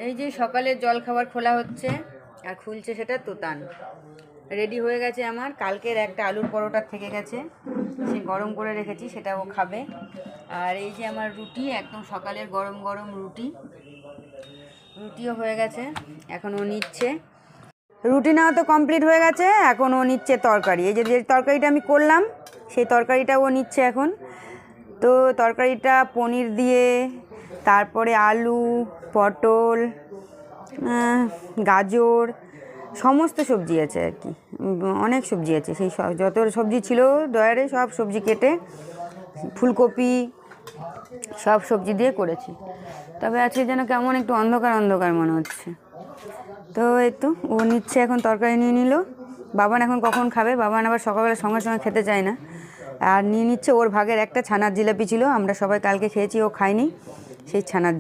এই যে সকালের জল খাবার খোলা হচ্ছে আর খুলছে সেটা তুতান। রেডি হয়ে গেছে আমার। কালকের একটা আলুর পরোটা থেকে গেছে, সে গরম করে রেখেছি, সেটা ও খাবে। আর এই যে আমার রুটি, একদম সকালের গরম গরম রুটিও হয়ে গেছে, এখন ও নিচ্ছে। রুটি নেওয়া তো কমপ্লিট হয়ে গেছে, এখন ও নিচ্ছে তরকারি। এই যে যে তরকারিটা আমি করলাম সেই তরকারিটা ও নিচ্ছে এখন। তো তরকারিটা পনির দিয়ে, তারপরে আলু, পটল, গাজর, সমস্ত সবজি আছে আর কি, অনেক সবজি আছে। সেই যত সবজি ছিল দয়ারে সব সবজি কেটে, ফুলকপি, সব সবজি দিয়ে করেছি। তবে আজকে যেন কেমন একটু অন্ধকার অন্ধকার মনে হচ্ছে। তো এই তো ও নিচ্ছে এখন, তরকারি নিয়ে নিল। বাবান এখন কখন খাবে, বাবান আবার সকালবেলা সঙ্গে সঙ্গে খেতে চায় না। আর নিয়ে নিচ্ছে ওর ভাগের একটা ছানার জিলাপি ছিল, আমরা সবাই কালকে খেয়েছি, ও খায়নি সেই ছানার জিলাপি।